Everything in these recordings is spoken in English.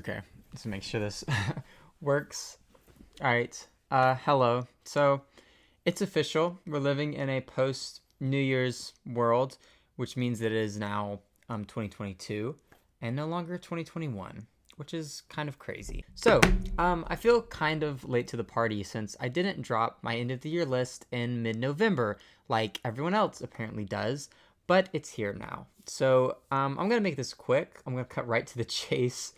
Okay, let's make sure this works. All right. Hello. So it's official. We're living in a post New Year's world, which means that it is now 2022 and no longer 2021, which is kind of crazy. So I feel kind of late to the party since I didn't drop my end of the year list in mid-November like everyone else apparently does, but it's here now. So I'm gonna make this quick. I'm gonna cut right to the chase.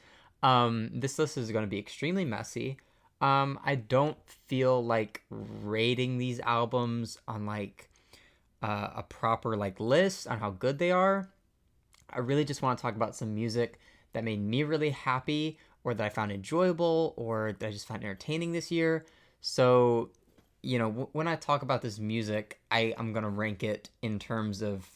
This list is going to be extremely messy. I don't feel like rating these albums on like a proper like list on how good they are. I really just want to talk about some music that made me really happy or that I found enjoyable or that I just found entertaining this year. So, when I talk about this music, I'm going to rank it in terms of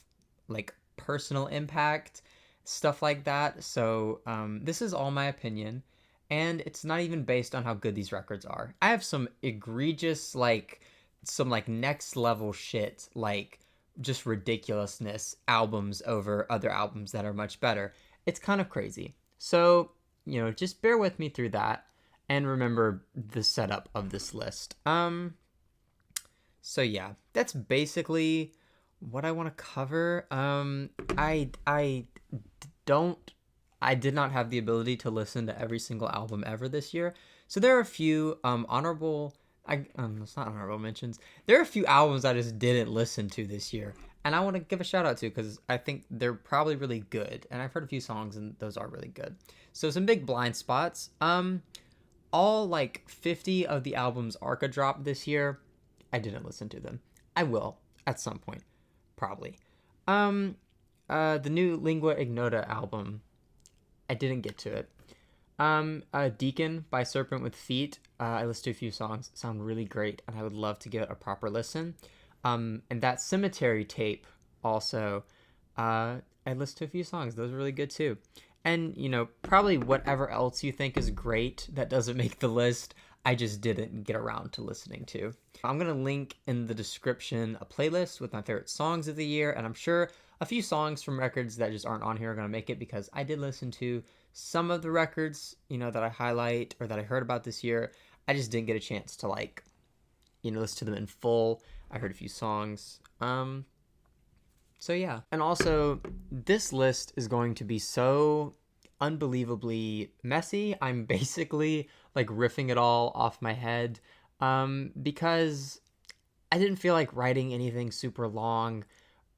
like personal impact, stuff like that. So this is all my opinion, and it's not even based on how good these records are. I have some egregious, like some like next level shit, like just ridiculousness albums over other albums that are much better. It's kind of crazy. So just bear with me through that, and remember the setup of this list. So yeah, that's basically what I want to cover. I don't I did not have the ability to listen to every single album ever this year. So there are a few honorable it's not honorable mentions. There are a few albums I just didn't listen to this year, and I want to give a shout out to because I think they're probably really good, and I've heard a few songs and those are really good. So some big blind spots. All like 50 of the albums Arca dropped this year, I didn't listen to them. I will at some point, probably. The new Lingua Ignota album, I didn't get to it. Deacon by Serpent with Feet, I listened to a few songs, sound really great, and I would love to give it a proper listen. And that Cemetery tape also, I listened to a few songs, those are really good too. And, probably whatever else you think is great that doesn't make the list, I just didn't get around to listening to. I'm going to link in the description a playlist with my favorite songs of the year, and I'm sure a few songs from records that just aren't on here are going to make it because I did listen to some of the records, that I highlight or that I heard about this year. I just didn't get a chance to listen to them in full. I heard a few songs. So yeah. And also, this list is going to be so unbelievably messy. I'm basically like riffing it all off my head because I didn't feel like writing anything super long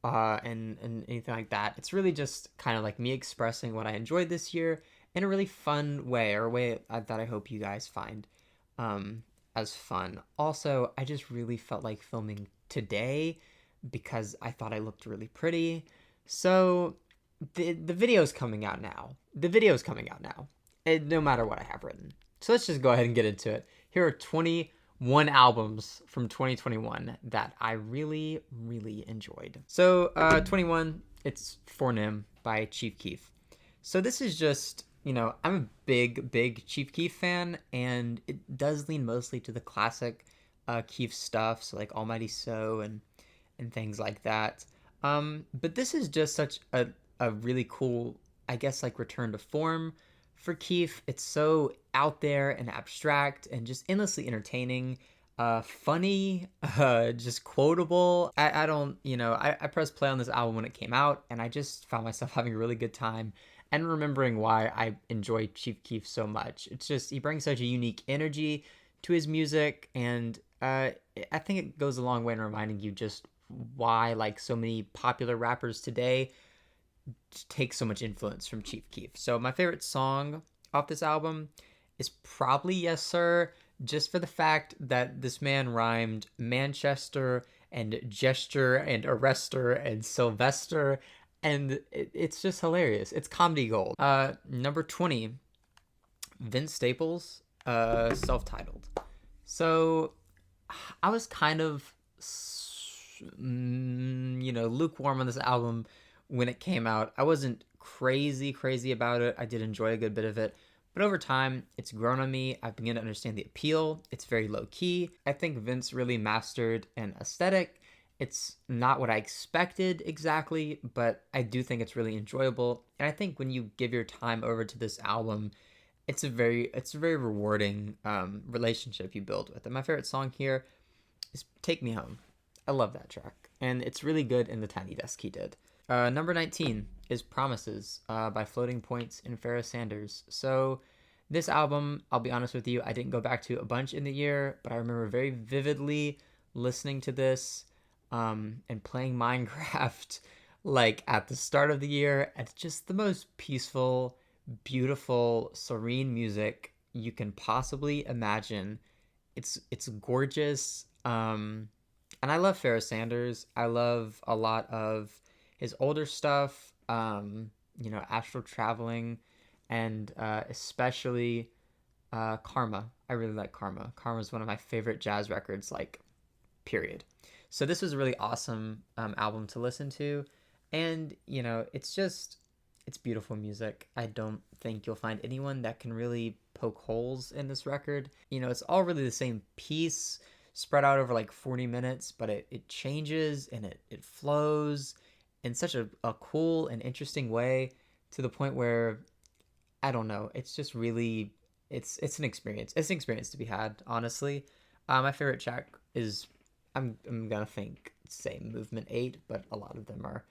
and anything like that. It's really just kind of like me expressing what I enjoyed this year in a really fun way, or a way that I hope you guys find as fun. Also, I just really felt like filming today because I thought I looked really pretty. So the video's coming out now. No matter what I have written. So let's just go ahead and get into it. Here are 21 albums from 2021 that I really, really enjoyed. So 21, it's For Nim by Chief Keef. So this is just, I'm a big Chief Keef fan, and it does lean mostly to the classic Keef stuff, so like Almighty So and things like that. But this is just such a really cool, I guess, like return to form for Keef. It's so out there and abstract and just endlessly entertaining, funny, just quotable. I don't, I pressed play on this album when it came out, and I just found myself having a really good time and remembering why I enjoy Chief Keef so much. It's just, he brings such a unique energy to his music, and I think it goes a long way in reminding you just why like so many popular rappers today take so much influence from Chief Keef. So my favorite song off this album is probably Yes Sir, just for the fact that this man rhymed Manchester and gesture and arrestor and Sylvester, and it's just hilarious. It's comedy gold. Number 20, Vince Staples, self-titled. So I was kind of lukewarm on this album when it came out. I wasn't crazy about it. I did enjoy a good bit of it, but over time it's grown on me. I've begun to understand the appeal. It's very low key. I think Vince really mastered an aesthetic. It's not what I expected exactly, but I do think it's really enjoyable, and I think when you give your time over to this album, it's a very rewarding relationship you build with. And my favorite song here is "Take Me Home." I love that track, and it's really good in the Tiny Desk he did. Number 19 is "Promises" by Floating Points and Pharoah Sanders. So this album, I'll be honest with you, I didn't go back to a bunch in the year, but I remember very vividly listening to this and playing Minecraft like at the start of the year. It's just the most peaceful, beautiful, serene music you can possibly imagine. It's gorgeous. And I love Pharoah Sanders. I love a lot of his older stuff. Astral Traveling, and especially Karma. I really like Karma. Karma is one of my favorite jazz records, like, period. So this was a really awesome album to listen to. And, it's beautiful music. I don't think you'll find anyone that can really poke holes in this record. It's all really the same piece spread out over like 40 minutes, but it changes and it flows in such a cool and interesting way, to the point where, I don't know, it's just really, it's an experience. It's an experience to be had, honestly. My favorite track is, I'm gonna say Movement 8, but a lot of them are,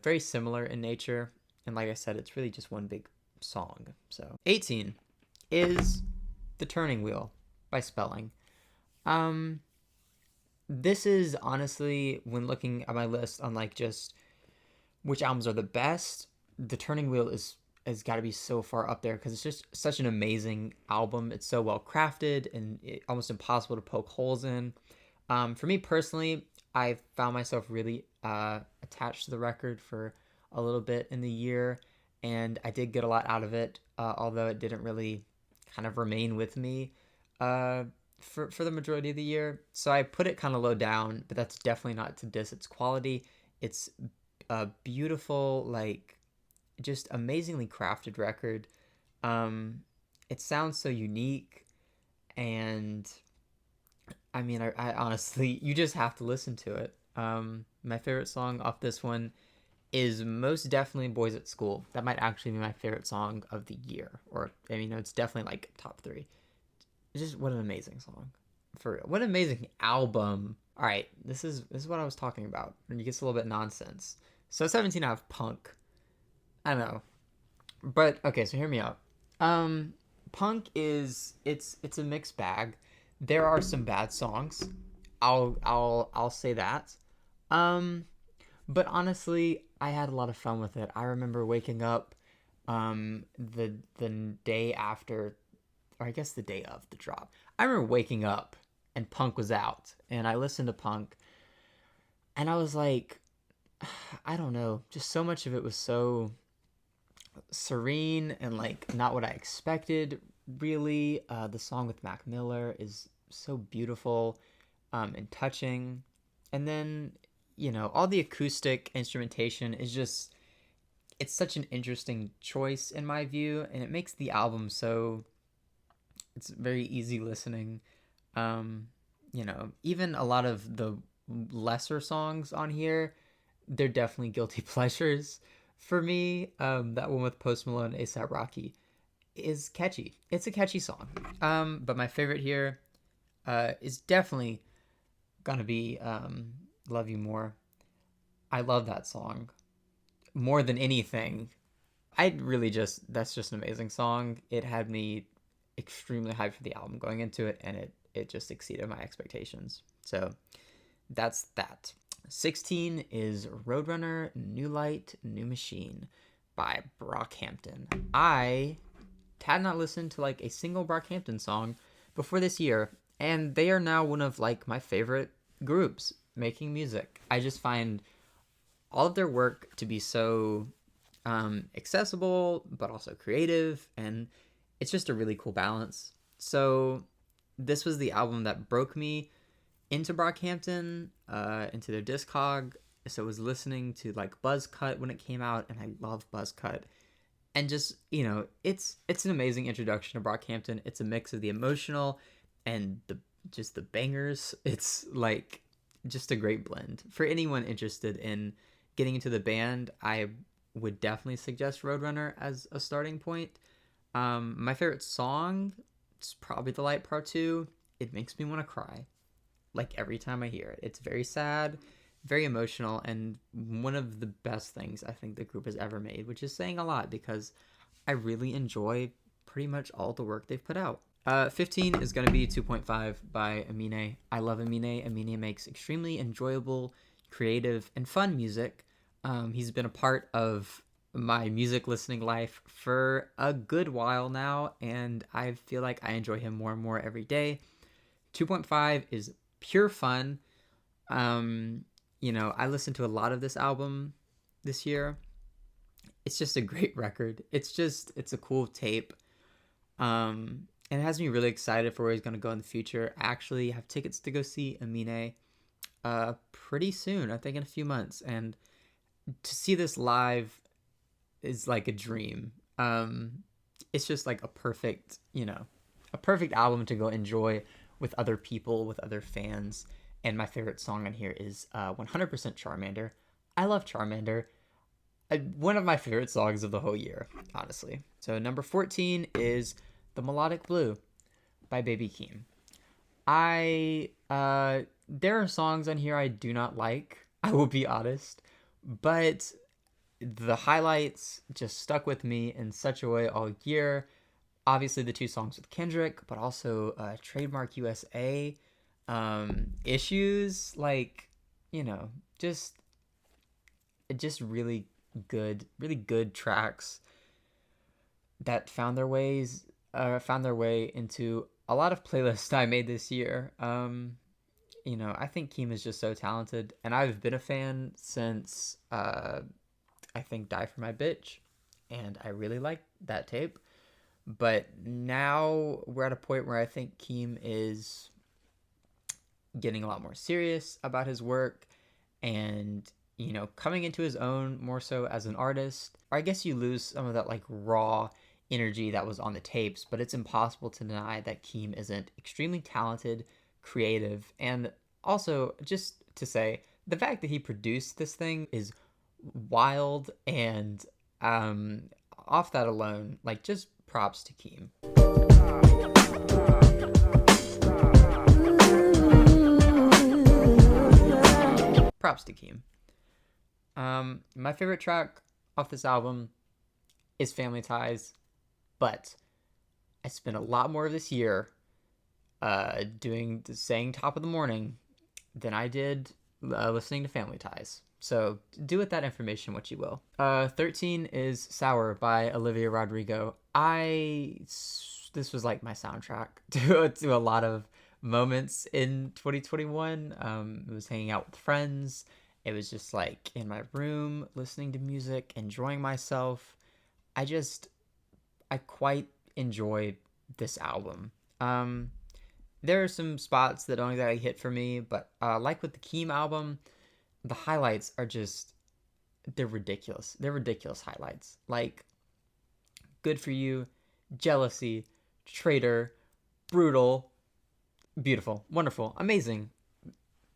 very similar in nature. And like I said, it's really just one big song. So 18 is The Turning Wheel by Spelling. This is honestly, when looking at my list on like just which albums are the best, The Turning Wheel has got to be so far up there, because it's just such an amazing album. It's so well crafted and almost impossible to poke holes in. For me personally, I found myself really attached to the record for a little bit in the year, and I did get a lot out of it, although it didn't really kind of remain with me for the majority of the year. So I put it kind of low down, but that's definitely not to diss its quality. It's a beautiful, like, just amazingly crafted record. It sounds so unique, and I mean, I honestly, you just have to listen to it. My favorite song off this one is most definitely "Boys at School." That might actually be my favorite song of the year, or I mean, it's definitely like top 3. It's just, what an amazing song, for real. What an amazing album. All right, this is what I was talking about. And it gets a little bit nonsense. So 17 I have Punk. I know, but okay. So hear me out. Punk it's a mixed bag. There are some bad songs. I'll say that. Um, but honestly, I had a lot of fun with it. I remember waking up, the day after, or I guess the day of the drop. I remember waking up and Punk was out, and I listened to Punk, and I was like, I don't know, just so much of it was so serene and like not what I expected. Really, the song with Mac Miller is so beautiful, and touching, and then all the acoustic instrumentation is just, it's such an interesting choice in my view, and it makes the album so, it's very easy listening. Even a lot of the lesser songs on here, they're definitely guilty pleasures for me. That one with Post Malone, ASAP Rocky, is catchy. It's a catchy song. But my favorite here is definitely gonna be Love You More. I love that song more than anything. That's just an amazing song. It had me extremely hyped for the album going into it, and it just exceeded my expectations. So that's that. 16 is Roadrunner, New Light, New Machine by Brockhampton. I had not listened to like a single Brockhampton song before this year, and they are now one of like my favorite groups making music. I just find all of their work to be so accessible, but also creative, and it's just a really cool balance. So this was the album that broke me into Brockhampton, into their discog. So I was listening to like Buzzcut when it came out, and I love Buzzcut. And just, it's an amazing introduction to Brockhampton. It's a mix of the emotional and the bangers. It's like just a great blend. For anyone interested in getting into the band, I would definitely suggest Roadrunner as a starting point. My favorite song, it's probably The Light Part 2. It makes me want to cry, like every time I hear it. It's very sad, very emotional, and one of the best things I think the group has ever made, which is saying a lot because I really enjoy pretty much all the work they've put out. 15 is going to be 2.5 by Amine. I love Amine. Amine makes extremely enjoyable, creative, and fun music. He's been a part of my music listening life for a good while now, and I feel like I enjoy him more and more every day. 2.5 is pure fun. I listened to a lot of this album this year. It's just a great record. It's a cool tape. And it has me really excited for where he's going to go in the future. I actually have tickets to go see Amine pretty soon, I think in a few months. And to see this live is like a dream. It's just like a perfect album to go enjoy with other people, with other fans. And my favorite song on here is 100% Charmander. I love Charmander. One of my favorite songs of the whole year, honestly. So number 14 is The Melodic Blue by Baby Keem. There are songs on here I do not like, I will be honest, but the highlights just stuck with me in such a way all year. Obviously the 2 songs with Kendrick, but also Trademark USA, Issues, like, just really good tracks that found their way into a lot of playlists I made this year. I think Keem is just so talented, and I've been a fan since I think Die For My Bitch, and I really like that tape. But now we're at a point where I think Keem is getting a lot more serious about his work and, coming into his own more so as an artist. Or I guess you lose some of that like raw energy that was on the tapes, but it's impossible to deny that Keem isn't extremely talented, creative, and also just to say the fact that he produced this thing is wild. And off that alone, like, just props to Keem. Props to Keem. My favorite track off this album is Family Ties, but I spent a lot more of this year saying Top of the Morning than I did listening to Family Ties. So do with that information what you will. 13 is Sour by Olivia Rodrigo. This was like my soundtrack to a lot of moments in 2021. It was hanging out with friends. It was just like in my room, listening to music, enjoying myself. I quite enjoy this album. There are some spots that don't exactly hit for me, but like with the Keem album, the highlights are they're ridiculous. They're ridiculous highlights. Like Good For You, Jealousy, Traitor, Brutal, Beautiful, Wonderful, Amazing,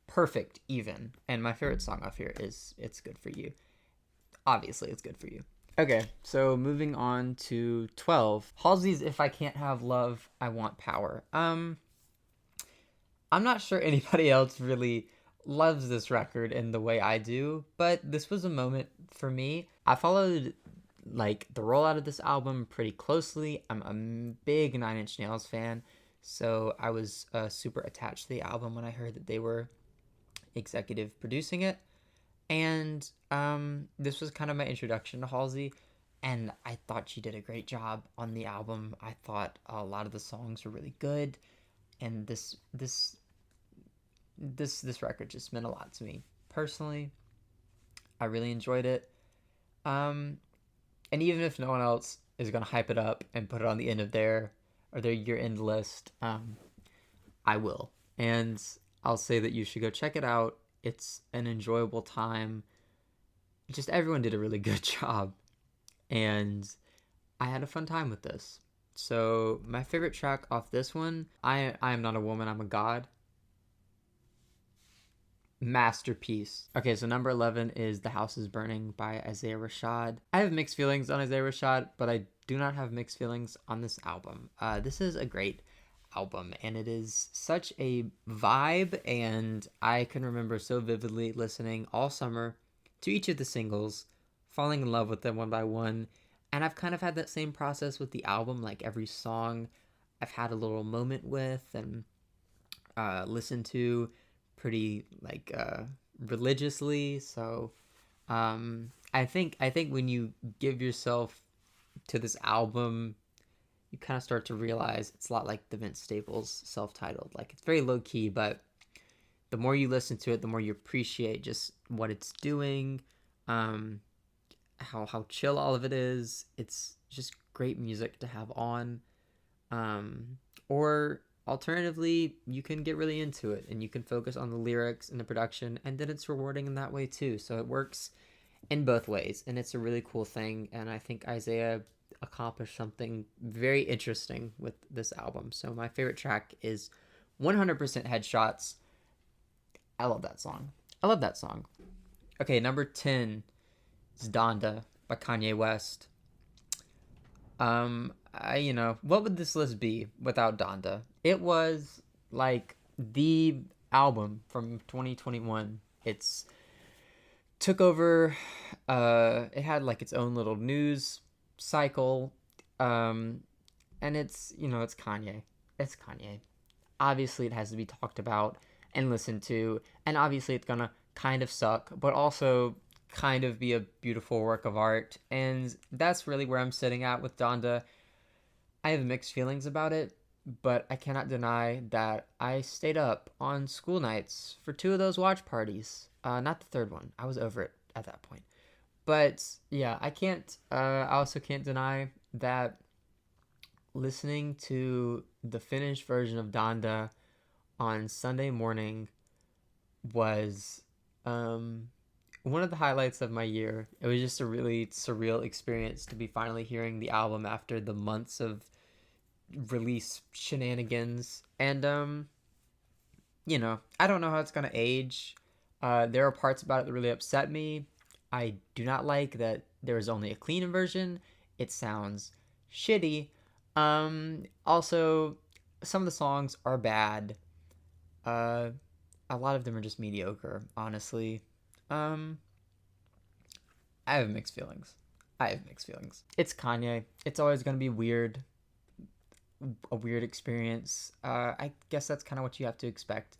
Perfect even. And my favorite song off here is It's Good For You. Obviously, it's good for you. Okay, so moving on to 12. Halsey's If I Can't Have Love, I Want Power. I'm not sure anybody else really loves this record in the way I do, but this was a moment for me. I followed like the rollout of this album pretty closely. I'm a big Nine Inch Nails fan, so I was super attached to the album when I heard that they were executive producing it. And this was kind of my introduction to Halsey, and I thought she did a great job on the album. I thought a lot of the songs were really good, and this record just meant a lot to me personally. I really enjoyed it. And even if no one else is gonna hype it up and put it on the end of their year-end list, I will, and I'll say that you should go check it out. It's an enjoyable time. Just everyone did a really good job, and I had a fun time with this. So my favorite track off this one, I Am Not a Woman, I'm a God. masterpiece. Okay, so number 11 is The House is Burning by Isaiah Rashad. I have mixed feelings on Isaiah Rashad, but I do not have mixed feelings on this album. This is a great album, and it is such a vibe, and I can remember so vividly listening all summer to each of the singles, falling in love with them one by one, and I've kind of had that same process with the album. Like every song I've had a little moment with and listened to pretty like religiously. So I think when you give yourself to this album, you kind of start to realize it's a lot like the Vince Staples self-titled. Like it's very low key, but the more you listen to it, the more you appreciate just what it's doing, um, how chill all of it is. It's just great music to have on. Or alternatively, you can get really into it and you can focus on the lyrics and the production, and then it's rewarding in that way too. So it works in both ways, and it's a really cool thing. And I think Isaiah accomplished something very interesting with this album. So my favorite track is 100% Headshots. I love that song. I love that song. Okay, number 10 is Donda by Kanye West. What would this list be without Donda? It was like the album from 2021. It's took over. It had like its own little news cycle, and it's Kanye. It's Kanye. Obviously, it has to be talked about and listened to, and obviously, it's gonna kind of suck, but also kind of be a beautiful work of art. And that's really where I'm sitting at with Donda. I have mixed feelings about it, but I cannot deny that I stayed up on school nights for two of those watch parties. Not the third one. I was over it at that point. But yeah, I can't. I also can't deny that listening to the finished version of Donda on Sunday morning was one of the highlights of my year. It was just a really surreal experience to be finally hearing the album after the months of release shenanigans. And I don't know how it's gonna age. There are parts about it that really upset me. I do not like that there is only a clean version. It sounds shitty. Also, some of the songs are bad. Uh, a lot of them are just mediocre, honestly. Um, I have mixed feelings. It's Kanye. It's always gonna be weird, a weird experience. I guess that's kind of what you have to expect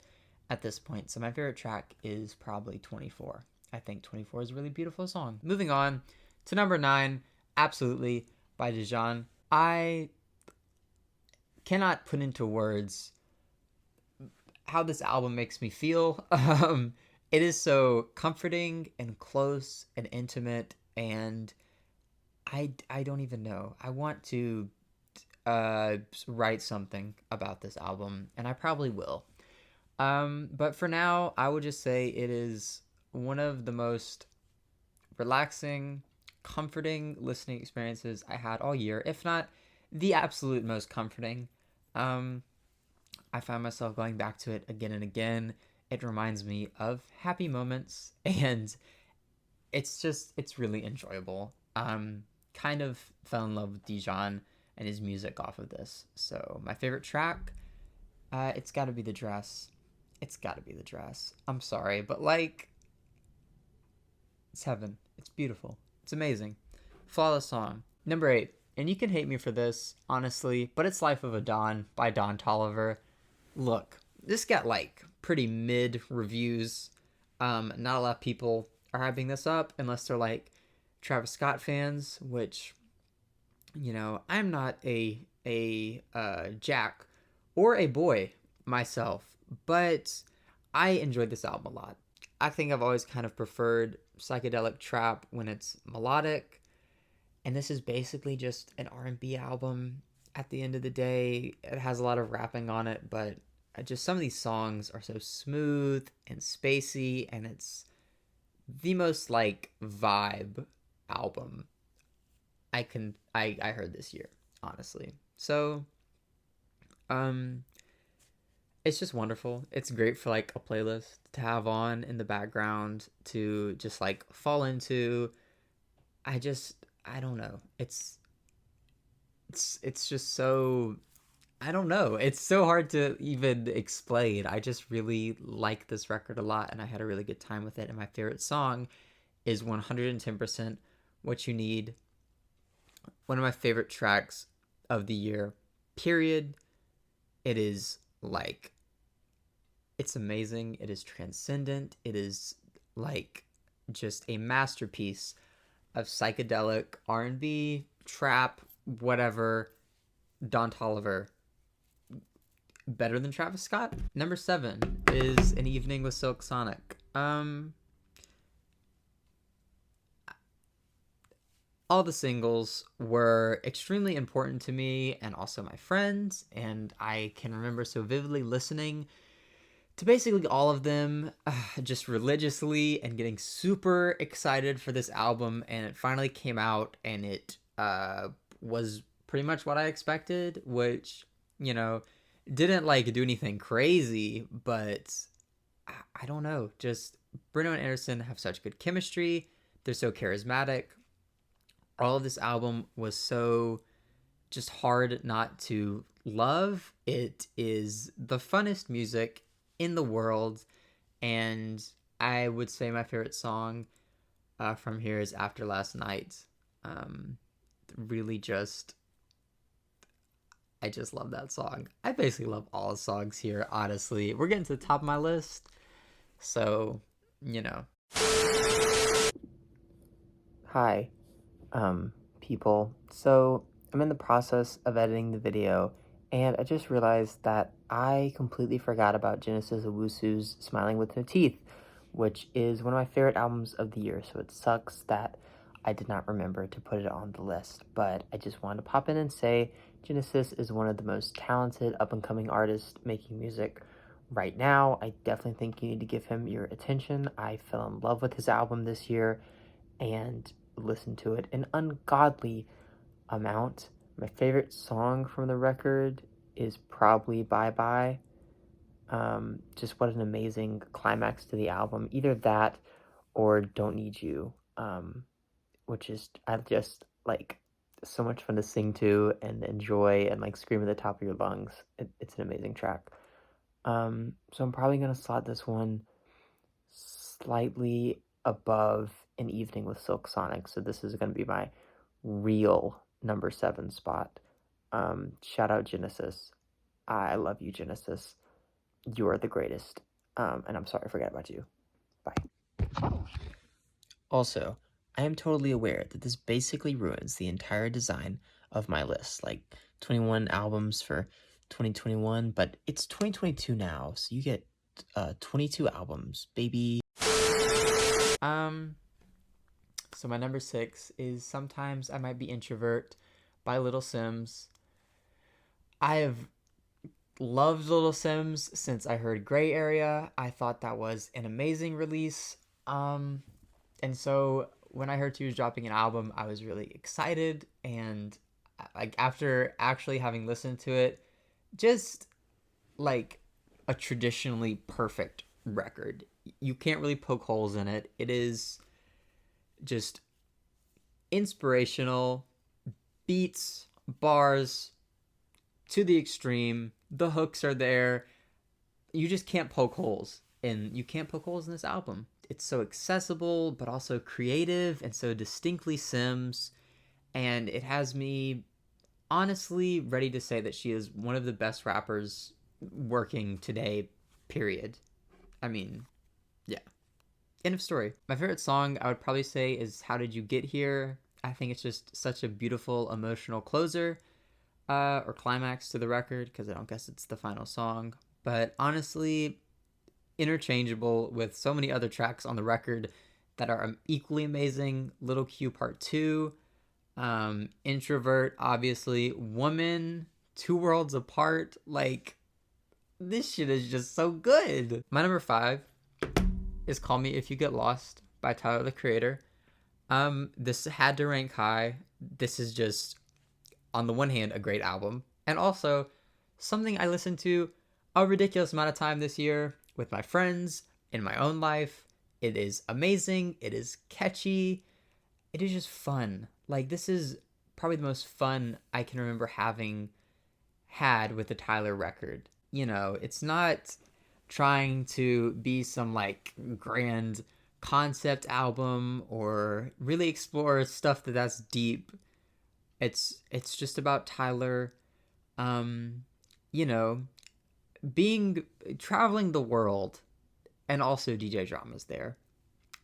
at this point. So my favorite track is probably 24. I think 24 is a really beautiful song. Moving on to number 9, Absolutely by Dijon. I cannot put into words how this album makes me feel. It is so comforting and close and intimate, and I don't even know. I want to write something about this album, and I probably will. But for now, I would just say it is one of the most relaxing, comforting listening experiences I had all year, if not the absolute most comforting. I find myself going back to it again and again. It reminds me of happy moments, and it's really enjoyable. Kind of fell in love with Dijon and his music off of this. So my favorite track, it's got to be The Dress. It's got to be The Dress. I'm sorry, but like, it's heaven. It's beautiful. It's amazing. Flawless song. Number 8, and you can hate me for this, honestly, but it's Life of a Don by Don Toliver. Look, this got like pretty mid reviews. Not a lot of people are hyping this up unless they're like Travis Scott fans, which, I'm not a Jack or a boy myself, but I enjoyed this album a lot. I think I've always kind of preferred psychedelic trap when it's melodic, and this is basically just an R&B album. At the end of the day, it has a lot of rapping on it, but just some of these songs are so smooth and spacey, and it's the most like vibe album I heard this year, honestly. So It's just wonderful. It's great for like a playlist to have on in the background to just like fall into. I don't know. It's just so I don't know. It's so hard to even explain. I just really like this record a lot and I had a really good time with it. And my favorite song is 110% What You Need. One of my favorite tracks of the year, period. It is like, it's amazing. It is transcendent. It is like just a masterpiece of psychedelic R&B, trap, whatever. Don Toliver, better than Travis Scott. Number 7 is An Evening with Silk Sonic. All the singles were extremely important to me and also my friends, and I can remember so vividly listening to basically all of them just religiously and getting super excited for this album. And it finally came out and it was pretty much what I expected, which, you know, didn't like do anything crazy, but I don't know, just Bruno and Anderson have such good chemistry. They're so charismatic. All of this album was so just hard not to love. It is the funnest music in the world, and I would say my favorite song from here is After Last Night. Really just, I just love that song. I basically love all the songs here, honestly. We're getting to the top of my list, so, you know. Hi, people. So I'm in the process of editing the video, and I just realized that I completely forgot about Genesis Owusu's Smiling with No Teeth, which is one of my favorite albums of the year, so it sucks that I did not remember to put it on the list. But I just wanted to pop in and say Genesis is one of the most talented up-and-coming artists making music right now. I definitely think you need to give him your attention. I fell in love with his album this year and listened to it an ungodly amount. My favorite song from the record is probably Bye Bye. Just what an amazing climax to the album. Either that or Don't Need You, which is, I just like, so much fun to sing to and enjoy and like scream at the top of your lungs. It's an amazing track. So I'm probably going to slot this one slightly above An Evening with Silk Sonic. So this is going to be my real number 7 spot. Shout out Genesis. I love you, Genesis. You are the greatest. And I'm sorry I forgot about you. Bye. Also, I am totally aware that this basically ruins the entire design of my list, like 21 albums for 2021, but it's 2022 now, so you get 22 albums, baby. So my number 6 is Sometimes I Might Be Introvert by Little Sims. I have loved Little Sims since I heard Gray Area. I thought that was an amazing release. And so when I heard he was dropping an album, I was really excited. And like after actually having listened to it, just like a traditionally perfect record. You can't really poke holes in it. It is just inspirational, beats, bars to the extreme. The hooks are there. You just can't poke holes. And you can't poke holes in this album. It's so accessible, but also creative and so distinctly Sims. And it has me honestly ready to say that she is one of the best rappers working today, period. I mean, yeah. End of story. My favorite song I would probably say is How Did You Get Here? I think it's just such a beautiful emotional closer or climax to the record, because I don't guess it's the final song. But honestly, interchangeable with so many other tracks on the record that are equally amazing. Little Q Part 2, Introvert, obviously, Woman, Two Worlds Apart. Like, this shit is just so good. My number 5 is Call Me If You Get Lost by Tyler, the Creator. This had to rank high. This is just, on the one hand, a great album, and also something I listen to a ridiculous amount of time this year with my friends, in my own life. It is amazing. It is catchy. It is just fun. Like, this is probably the most fun I can remember having had with the Tyler record. You know, it's not trying to be some like grand concept album or really explore stuff that's deep. It's just about Tyler, um, you know, being traveling the world, and also DJ Drama's there.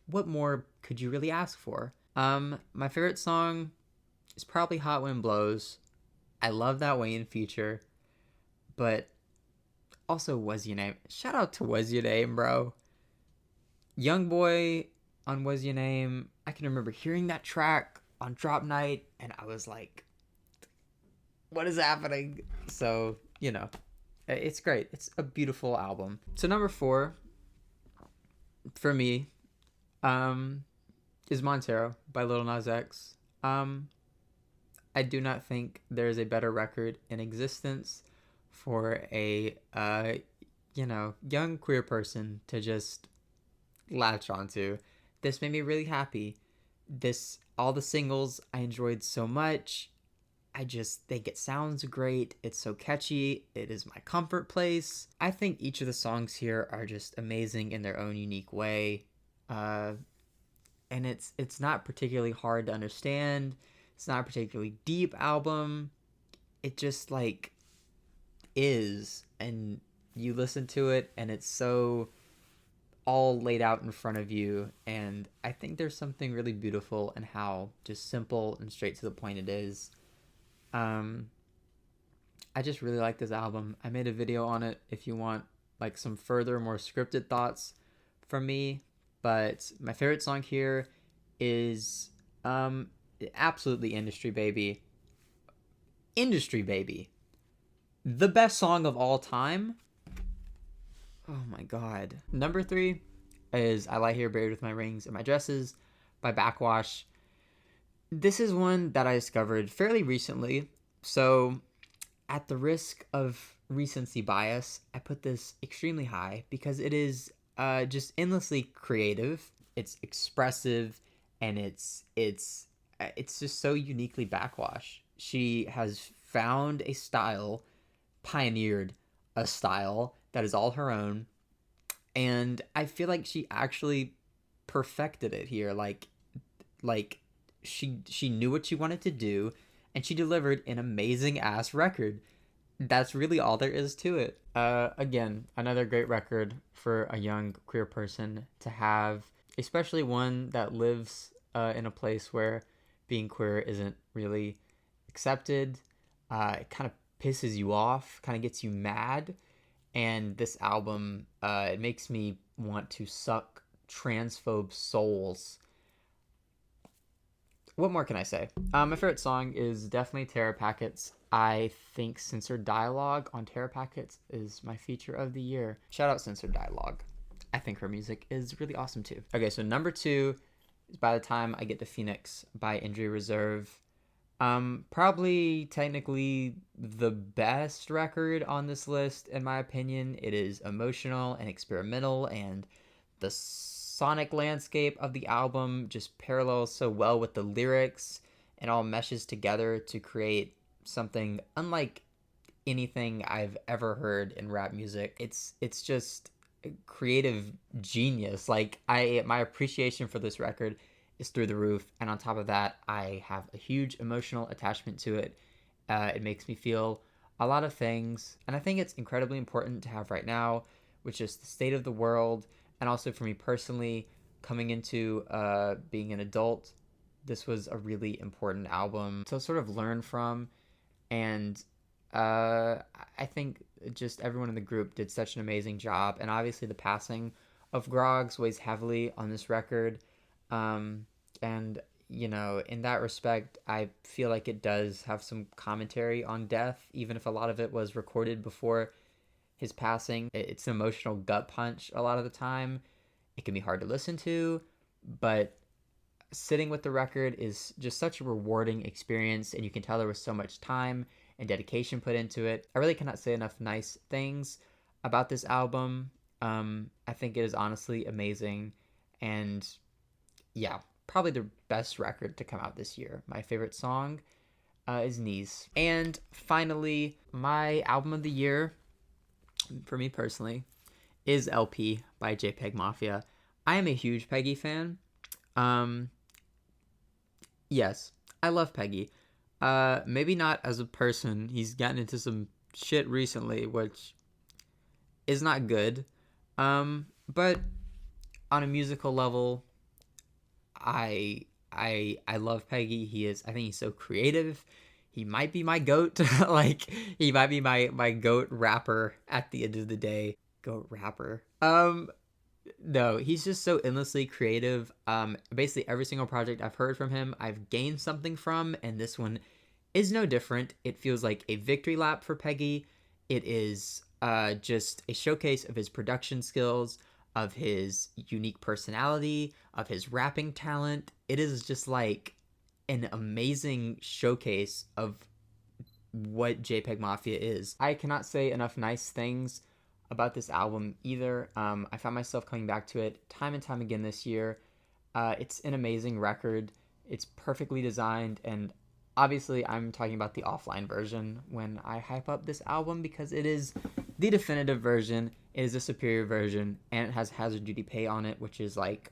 What more could you really ask for? My favorite song is probably Hot Wind Blows. I love that Wayne feature, but also Was Your Name. Shout out to Was Your Name, bro. Young Boy on Was Your Name. I can remember hearing that track on Drop Night, and I was like, what is happening? So, you know, it's great. It's a beautiful album. So number 4 for me, is Montero by Lil Nas X. I do not think there is a better record in existence for a young queer person to just latch onto. This made me really happy. All the singles I enjoyed so much. I just think it sounds great. It's so catchy. It is my comfort place. I think each of the songs here are just amazing in their own unique way. And it's not particularly hard to understand. It's not a particularly deep album. It just like is, and you listen to it and it's so all laid out in front of you, and I think there's something really beautiful in how just simple and straight to the point it is. I just really like this album. I made a video on it if you want like some further, more scripted thoughts from me. But my favorite song here is absolutely Industry Baby. Industry Baby. The best song of all time. Oh my god. Number 3 is I Lie Here Buried with My Rings and My Dresses by Backwash. This is one that I discovered fairly recently, so at the risk of recency bias, I put this extremely high because it is just endlessly creative. It's expressive, and it's just so uniquely Backwash. She has found a style, pioneered a style that is all her own, and I feel like she actually perfected it here. Like she knew what she wanted to do, and she delivered an amazing ass record. That's really all there is to it. Again, another great record for a young queer person to have, especially one that lives in a place where being queer isn't really accepted. It kind of pisses you off, kind of gets you mad. And this album, it makes me want to suck transphobe souls. What more can I say? My favorite song is definitely Terror Packets. I think Censored Dialogue on Terror Packets is my feature of the year. Shout out Censored Dialogue. I think her music is really awesome too. Okay, so number 2 is By the Time I Get to Phoenix by Injury Reserve. Probably technically the best record on this list, in my opinion. It is emotional and experimental, and the sonic landscape of the album just parallels so well with the lyrics and all meshes together to create something unlike anything I've ever heard in rap music. It's just creative genius. Like my appreciation for this record is through the roof, and on top of that, I have a huge emotional attachment to it. It makes me feel a lot of things, and I think it's incredibly important to have right now, which is the state of the world, and also for me personally, coming into being an adult. This was a really important album to sort of learn from, and I think just everyone in the group did such an amazing job, and obviously the passing of Groggs weighs heavily on this record. And you know, in that respect, I feel like it does have some commentary on death, even if a lot of it was recorded before his passing. It's an emotional gut punch a lot of the time. It can be hard to listen to, but sitting with the record is just such a rewarding experience, and you can tell there was so much time and dedication put into it. I really cannot say enough nice things about this album. I think it is honestly amazing, and yeah, probably the best record to come out this year. My favorite song is Knees. And finally, my album of the year, for me personally, is LP by JPEG Mafia. I am a huge Peggy fan. Um, yes, I love Peggy. Maybe not as a person. He's gotten into some shit recently, which is not good. But on a musical level, I love Peggy. I think he's so creative. He might be my goat. Like he might be my goat rapper at the end of the day. Goat rapper. No, he's just so endlessly creative. Basically every single project I've heard from him, I've gained something from, and this one is no different. It feels like a victory lap for Peggy. It is just a showcase of his production skills, of his unique personality, of his rapping talent. It is just like an amazing showcase of what JPEG Mafia is. I cannot say enough nice things about this album either. I found myself coming back to it time and time again this year. It's an amazing record. It's perfectly designed, and obviously I'm talking about the offline version when I hype up this album because it is the definitive version. It is a superior version, and it has Hazard Duty Pay on it, which is like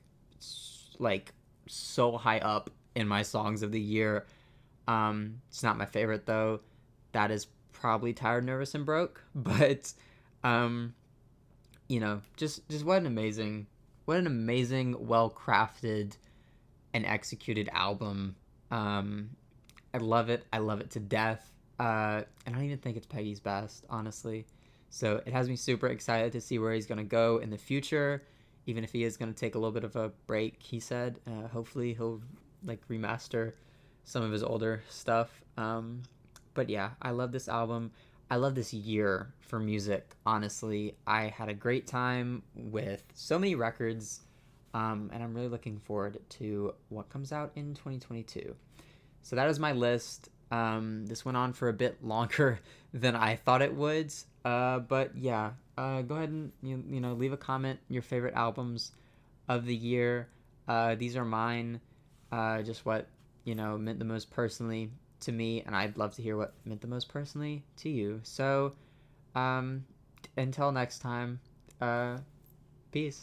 so high up in my songs of the year. It's not my favorite though. That is probably Tired, Nervous, and Broke. But um, just what an amazing, well crafted and executed album. I love it. I love it to death. I don't even think it's Peggy's best, honestly. So it has me super excited to see where he's gonna go in the future. Even if he is gonna take a little bit of a break, he said. Hopefully he'll like remaster some of his older stuff. But yeah, I love this album. I love this year for music. Honestly, I had a great time with so many records, and I'm really looking forward to what comes out in 2022. So that is my list. This went on for a bit longer than I thought it would. But yeah, go ahead and leave a comment. Your favorite albums of the year. These are mine. Just what meant the most personally to me, and I'd love to hear what meant the most personally to you. So, until next time, peace.